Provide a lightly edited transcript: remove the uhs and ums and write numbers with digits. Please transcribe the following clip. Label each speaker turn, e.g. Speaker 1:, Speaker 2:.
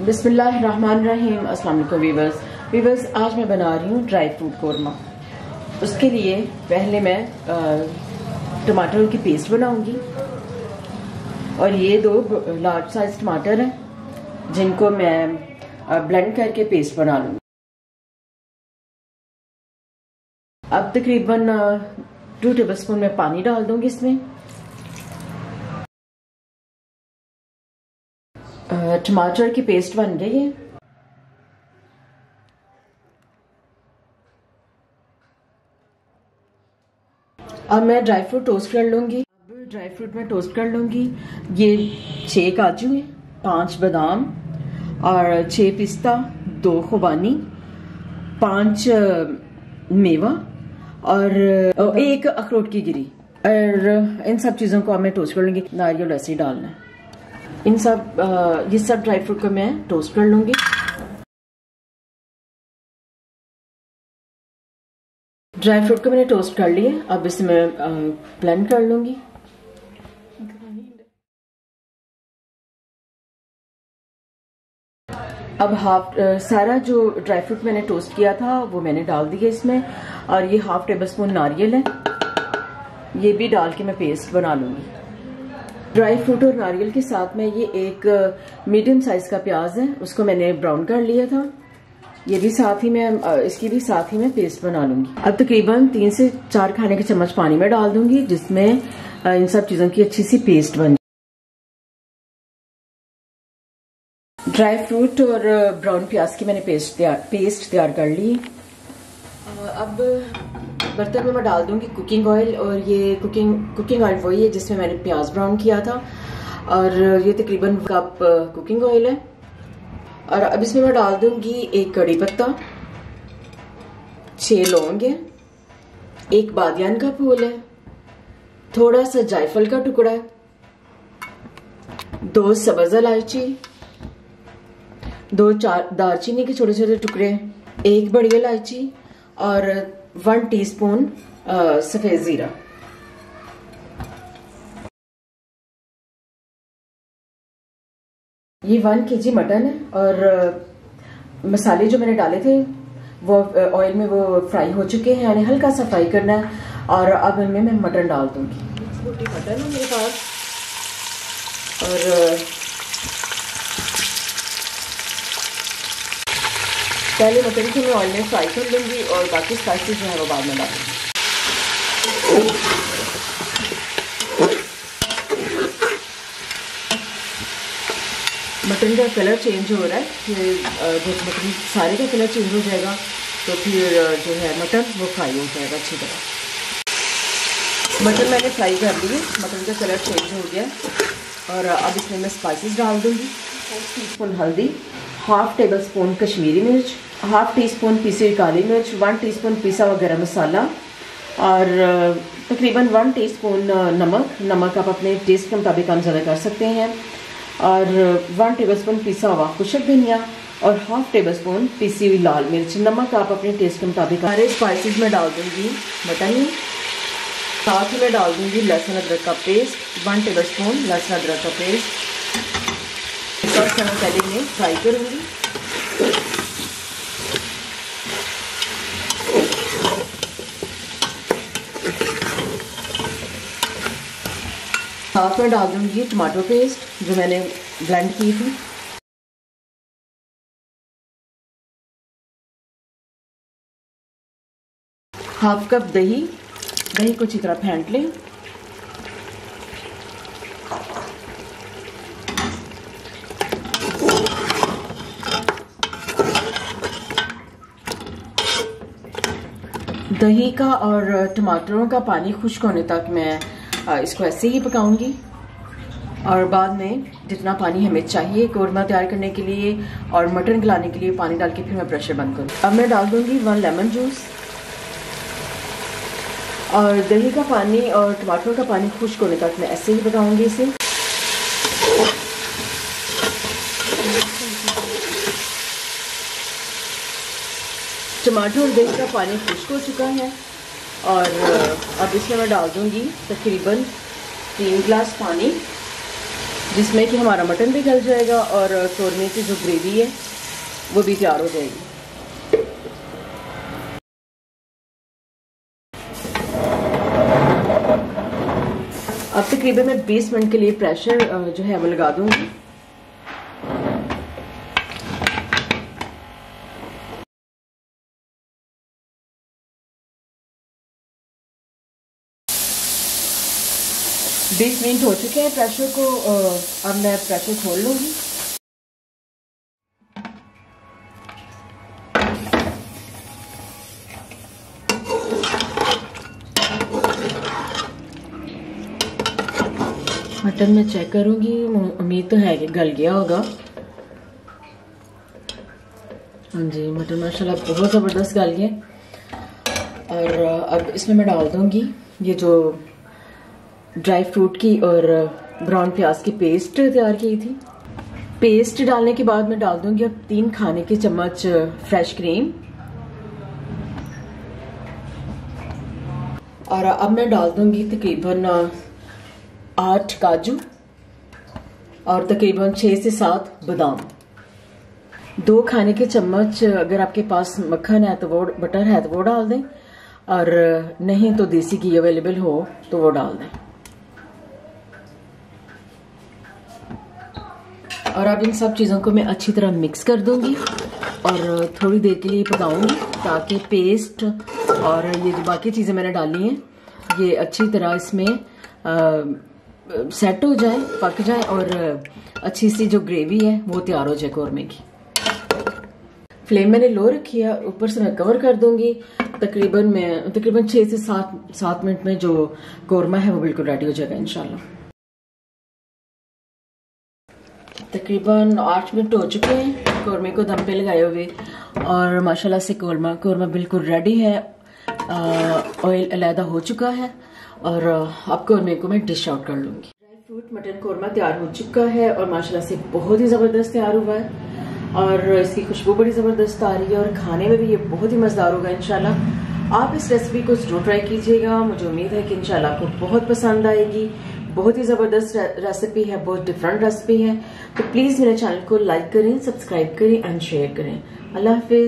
Speaker 1: बिस्मिल्लाहिर्रहमानिर्रहीम। अस्सलाम वालेकुम वीवर्स, आज मैं बना रही हूँ ड्राई फ्रूट कोरमा। उसके लिए पहले मैं टमाटर की पेस्ट बनाऊंगी और ये 2 लार्ज साइज टमाटर हैं जिनको मैं ब्लेंड करके पेस्ट बना लूँगी। अब तकरीबन 2 टेबलस्पून मैं पानी डाल दूंगी इसमें। टमाटर की पेस्ट बन गई है। अब मैं ड्राई फ्रूट टोस्ट कर लूंगी। अब ड्राई फ्रूट में टोस्ट कर लूंगी। ये 6 काजू हैं, 5 बादाम और 6 पिस्ता, 2 खुबानी, 5 मेवा और 1 अखरोट की गिरी। और इन सब चीजों को अब मैं टोस्ट कर लूंगी। नारियल ऐसे ही डालना है। ये सब ड्राई फ्रूट को मैं टोस्ट कर लूंगी। ड्राई फ्रूट को मैंने टोस्ट कर लिया। अब इसे मैं ब्लेंड कर लूंगी। अब सारा जो ड्राई फ्रूट मैंने टोस्ट किया था वो मैंने डाल दिया इसमें। और ये ½ टेबलस्पून नारियल है, ये भी डाल के मैं पेस्ट बना लूंगी। ड्राई फ्रूट और नारियल के साथ में ये एक मीडियम साइज का प्याज है, उसको मैंने ब्राउन कर लिया था। ये भी साथ ही में इसकी भी साथ ही में पेस्ट बना लूंगी। अब तकरीबन 3 से 4 खाने के चम्मच पानी में डाल दूंगी जिसमें इन सब चीजों की अच्छी सी पेस्ट बन जाए। ड्राई फ्रूट और ब्राउन प्याज की मैंने पेस्ट तैयार कर ली। अब बर्तन में मैं डाल दूंगी कुकिंग ऑयल। और ये कुकिंग ऑयल वही है जिसमें मैंने प्याज ब्राउन किया था। और ये तकरीबन कप कुकिंग ऑयल है। और अब इसमें मैं डाल दूंगी 1 कड़ी पत्ता, 6 लौंग है, 1 बादियान का फूल है, थोड़ा सा जायफल का टुकड़ा है, 2 सब्ज इलायची, 2 दालचीनी के छोटे छोटे टुकड़े, 1 बड़ी इलायची और 1 टीस्पून सफेद जीरा। ये 1 kg मटन है। और मसाले जो मैंने डाले थे वो ऑयल में वो फ्राई हो चुके हैं, यानी हल्का सा फ्राई करना है। और अब इनमें मैं मटन डाल दूंगी। छोटी मटन है मेरे पास। और पहले मटन को मैं ऑयल में फ्राई कर लूंगी और बाकी स्पाइसेस जो है वो बाद में डालूंगी। मटन का कलर चेंज हो रहा है। जब मटन सारे का कलर चेंज हो जाएगा तो फिर जो है मटन वो फ्राई हो जाएगा अच्छी तरह। मटन मैंने फ्राई कर लिए, मटन का कलर चेंज हो गया। और अब इसमें मैं स्पाइसेस डाल दूंगी। 1 टीस्पून हल्दी, ½ टेबलस्पून कश्मीरी मिर्च, ½ टीस्पून पीसी हुई काली मिर्च, 1 टीस्पून पिसा हुआ गरम मसाला और तकरीबन 1 टीस्पून नमक आप अपने टेस्ट के मुताबिक कम ज़्यादा कर सकते हैं। और 1 टेबलस्पून पिसा हुआ खुशक धनिया और ½ टेबलस्पून पिसी हुई लाल मिर्च। नमक आप अपने टेस्ट के मुताबिक। सारे स्पाइसेस में डाल दूंगी मटन में। साथ में डाल दूंगी लहसुन अदरक का पेस्ट, 1 टेबलस्पून लहसुन अदरक का पेस्ट। मैं पहले इन्हें फ्राई करूंगी। साथ में डाल दूंगी टमाटो पेस्ट जो मैंने ब्लेंड की थी। ½ कप दही को अच्छी तरह फेंट लें। दही का और टमाटरों का पानी खुश्क होने तक मैं इसको ऐसे ही पकाऊंगी। और बाद में जितना पानी हमें चाहिए कोरमा तैयार करने के लिए और मटन गलाने के लिए पानी डाल के फिर मैं प्रेशर बंद करूँ। अब मैं डाल दूंगी 1 लेमन जूस। और दही का पानी और टमाटरों का पानी खुश्क होने तक मैं ऐसे ही पकाऊंगी इसे। टमाटर और दही का पानी खुश्क हो चुका है। और अब इसमें मैं डाल दूंगी तकरीबन 3 गिलास पानी। जिसमें कि हमारा मटन भी गल जाएगा और कौरमे की जो ग्रेवी है वो भी तैयार हो जाएगी। अब तकरीबन मैं 20 मिनट के लिए प्रेशर जो है वो लगा दूंगी। बीस मिनट हो चुके हैं प्रेशर को, अब मैं प्रेशर खोल लूंगी। मटन मैं चेक करूंगी, उम्मीद तो है कि गल गया होगा। हाँ जी, मटन माशाल्लाह बहुत ज़बरदस्त गल गया। और अब इसमें मैं डाल दूंगी ये जो ड्राई फ्रूट की और ब्राउन प्याज की पेस्ट तैयार की थी। पेस्ट डालने के बाद मैं डाल दूंगी अब 3 खाने के चम्मच फ्रेश क्रीम। और अब मैं डाल दूंगी तकरीबन 8 काजू और तकरीबन 6 से 7 बादाम। 2 खाने के चम्मच अगर आपके पास मक्खन है तो वो, बटर है तो वो डाल दें, और नहीं तो देसी घी अवेलेबल हो तो वो डाल दें। और अब इन सब चीज़ों को मैं अच्छी तरह मिक्स कर दूंगी और थोड़ी देर के लिए पकाऊंगी ताकि पेस्ट और ये जो बाकी चीज़ें मैंने डाली हैं ये अच्छी तरह इसमें सेट हो जाए, पक जाए और अच्छी सी जो ग्रेवी है वो तैयार हो जाए कौरमे की। फ्लेम मैंने लो रखी है, ऊपर से मैं कवर कर दूंगी। तकरीबन 6 से 7 मिनट में जो कौरमा है वो बिल्कुल रेडी हो जाएगा इंशाल्लाह। तकरीबन 8 मिनट हो चुके हैं कौरमे को दम पे लगाए हुए और माशाल्लाह से कौरमा बिल्कुल रेडी है। ऑयल अलहदा हो चुका है और अब कौरमे को मैं डिश आउट कर लूंगी। ड्राई फ्रूट मटन कौरमा तैयार हो चुका है और माशाल्लाह से बहुत ही ज़बरदस्त तैयार हुआ है और इसकी खुशबू बड़ी ज़बरदस्त आ रही है और खाने में भी ये बहुत ही मज़ेदार होगा इंशाल्लाह। आप इस रेसिपी को जरूर ट्राई कीजिएगा, मुझे उम्मीद है कि इंशाल्लाह आपको बहुत पसंद आएगी। बहुत ही ज़बरदस्त रेसिपी है, बहुत डिफरेंट रेसिपी है। तो प्लीज़ मेरे चैनल को लाइक करें, सब्सक्राइब करें एंड शेयर करें। अल्लाह हाफिज़।